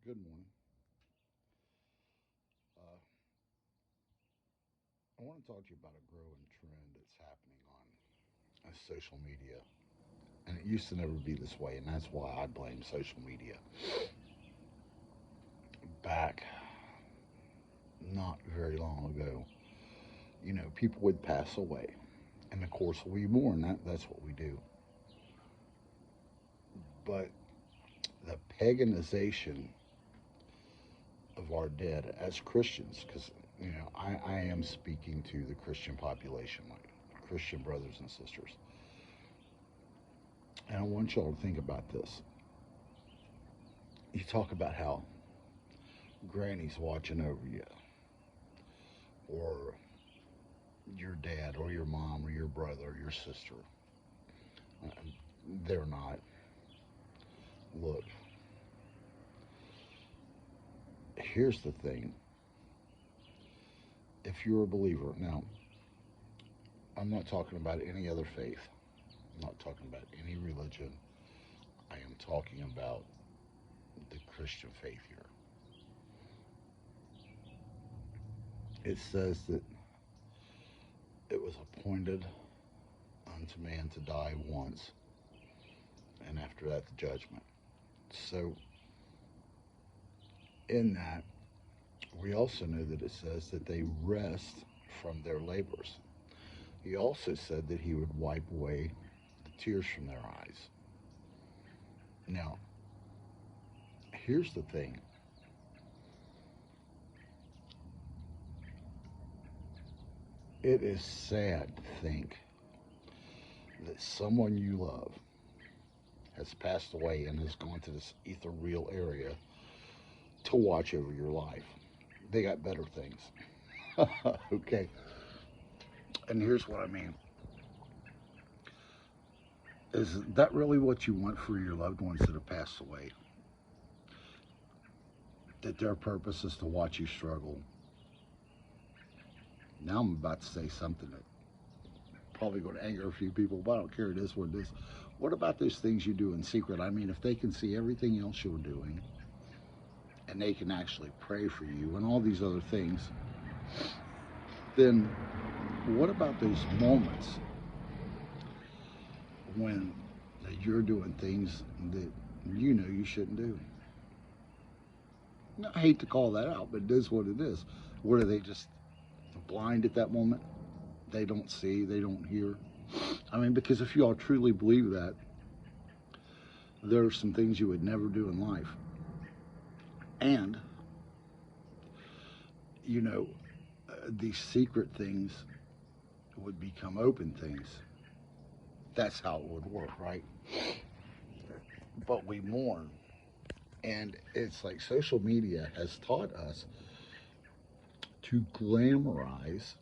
Good morning. Uh, I want to talk to you about a growing trend that's happening on social media. And it used to never be this way, and that's why I blame social media. Back not very long ago, people would pass away. And of course, we mourn that's what we do. But the paganization of our dead as Christians, because, I am speaking to the Christian population, like Christian brothers and sisters. And I want y'all to think about this. You talk about how granny's watching over you, or your dad, or your mom, or your brother, or your sister. Uh, They're not. Look, here's the thing. If you're a believer, now, I'm not talking about any other faith, I'm not talking about any religion. I am talking about the Christian faith here. It says that it was appointed unto man to die once, and after that, the judgment. So, in that, we also know that it says that they rest from their labors. He also said that he would wipe away the tears from their eyes. Now, here's the thing. It is sad to think that someone you love has passed away and has gone to this ethereal area to watch over your life. They got better things. Okay. And here's what I mean. Is that really what you want for your loved ones that have passed away? That their purpose is to watch you struggle? Now I'm about to say something that probably going to anger a few people, but I don't care. It is what it is. What about those things you do in secret? I mean, if they can see everything else you're doing, and they can actually pray for you and all these other things, then what about those moments when you're doing things that you shouldn't do? Now, I hate to call that out, but it is what it is. What are they, just blind at that moment? They don't see, they don't hear. I mean, because if you all truly believe that, there are some things you would never do in life. And, you know, these secret things would become open things. That's how it would work, right? But we mourn. And it's like social media has taught us to glamorize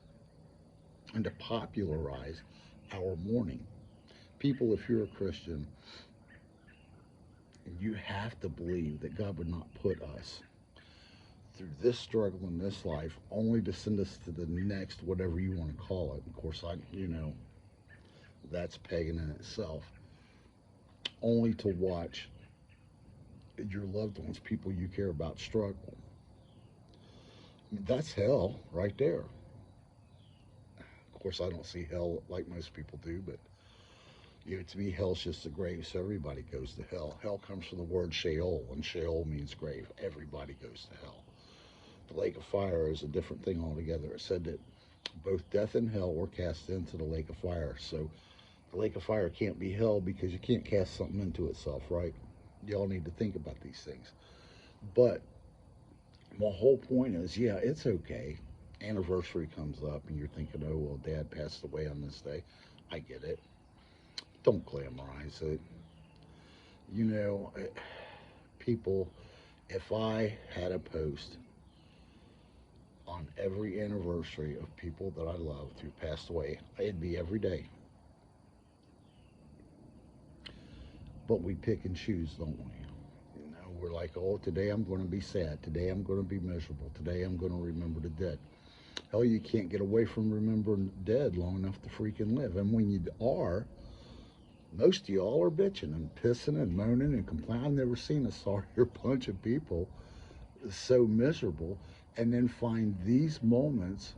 and to popularize our mourning. People, if you're a Christian, you have to believe that God would not put us through this struggle in this life only to send us to the next, whatever you want to call it. Of course, that's pagan in itself. Only to watch your loved ones, people you care about, struggle. I mean, that's hell right there. Of course, I don't see hell like most people do, but to me, hell's just a grave, so everybody goes to hell. Hell comes from the word Sheol, and Sheol means grave. Everybody goes to hell. The lake of fire is a different thing altogether. It said that both death and hell were cast into the lake of fire. So the lake of fire can't be hell because you can't cast something into itself, right? Y'all need to think about these things. But my whole point is, yeah, it's okay. Anniversary comes up and you're thinking, oh, well, dad passed away on this day. I get it. Don't glamorize it. You know, people, if I had a post on every anniversary of people that I loved who passed away, it'd be every day. But we pick and choose, don't we? We're like, oh, today I'm going to be sad. Today I'm going to be miserable. Today I'm going to remember the dead. Hell, you can't get away from remembering the dead long enough to freaking live. And when you are, most of y'all are bitching and pissing and moaning and complaining. I've never seen a sorrier bunch of people so miserable, and then find these moments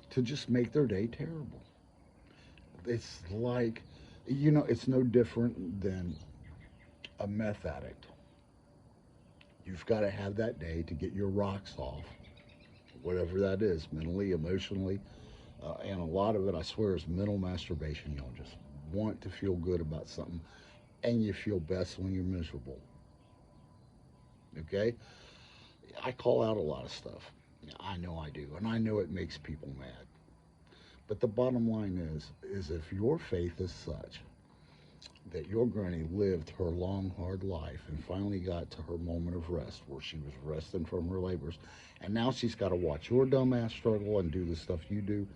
to just make their day terrible. It's like, it's no different than a meth addict. You've got to have that day to get your rocks off, whatever that is, mentally, emotionally. And a lot of it, I swear, is mental masturbation. You'll just want to feel good about something, and you feel best when you're miserable. Okay? I call out a lot of stuff. I know I do, and I know it makes people mad. But the bottom line is if your faith is such that your granny lived her long, hard life and finally got to her moment of rest where she was resting from her labors, and now she's got to watch your dumbass struggle and do the stuff you do,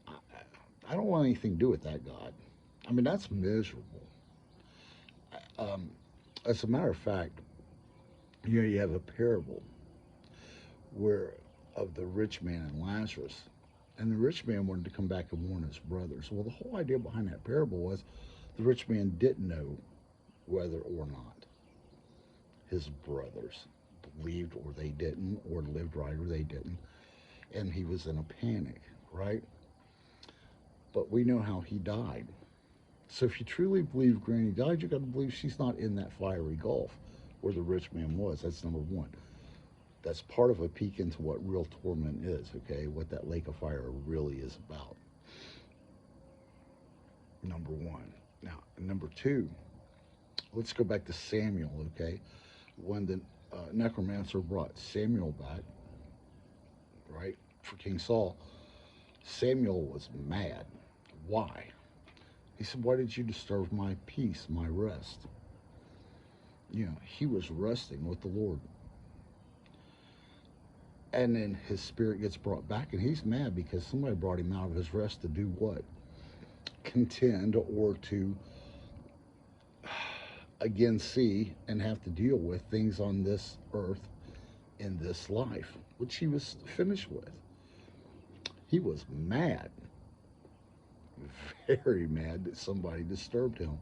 I, I don't want anything to do with that, God. I mean, that's miserable. Um, as a matter of fact, you have a parable where of the rich man and Lazarus. And the rich man wanted to come back and warn his brothers. Well, the whole idea behind that parable was the rich man didn't know whether or not his brothers believed or they didn't, or lived right or they didn't. And he was in a panic, right? But we know how he died. So if you truly believe Granny died, you got to believe she's not in that fiery gulf where the rich man was. That's number one. That's part of a peek into what real torment is, okay? What that lake of fire really is about. Number one. Now, number two, let's go back to Samuel, okay? When the necromancer brought Samuel back, right, for King Saul, Samuel was mad. Why? He said, why did you disturb my peace, my rest? He was resting with the Lord. And then his spirit gets brought back, and he's mad because somebody brought him out of his rest to do what? Contend or to, again, see and have to deal with things on this earth in this life, which he was finished with. He was mad, very mad that somebody disturbed him.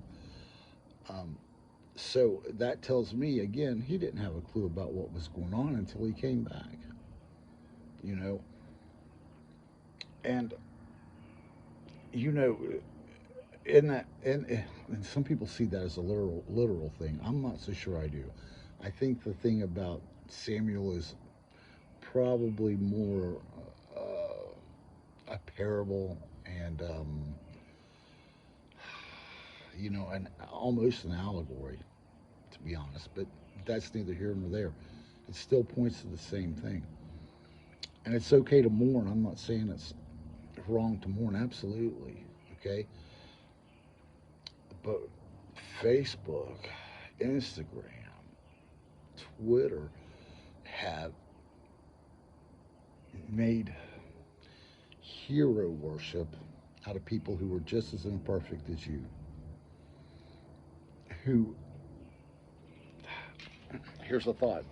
So that tells me, again, he didn't have a clue about what was going on until he came back. you know. And you know, and some people see that as a literal thing. I'm not so sure I do. I think the thing about Samuel is probably more a parable and and almost an allegory, to be honest. But that's neither here nor there. It still points to the same thing. And it's okay to mourn. I'm not saying it's wrong to mourn. Absolutely. Okay. But Facebook, Instagram, Twitter have made hero worship out of people who are just as imperfect as you. Who, here's a thought.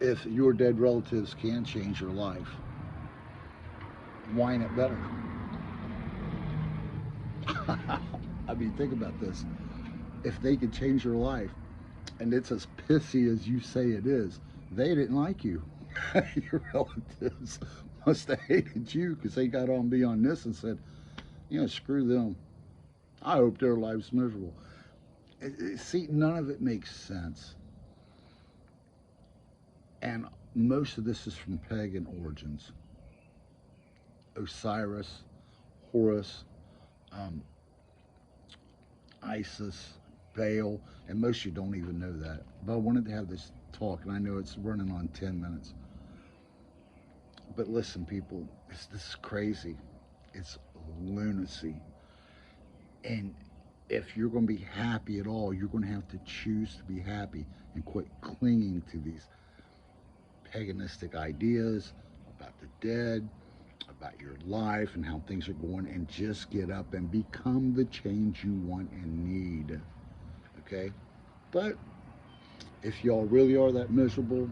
If your dead relatives can change your life, why ain't it better? I mean, think about this. If they could change your life and it's as pissy as you say it is, they didn't like you. Your relatives must have hated you because they got on beyond this and said, screw them. I hope their life's miserable. See, none of it makes sense. And most of this is from pagan origins. Osiris, Horus, Isis, Baal, and most of you don't even know that. But I wanted to have this talk, and I know it's running on 10 minutes. But listen, people, this is crazy. It's lunacy. And if you're going to be happy at all, you're going to have to choose to be happy and quit clinging to these paganistic ideas about the dead, about your life and how things are going, and just get up and become the change you want and need. Okay? But if y'all really are that miserable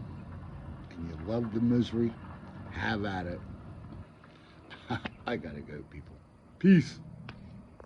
and you love the misery, have at it. I gotta go, people. Peace.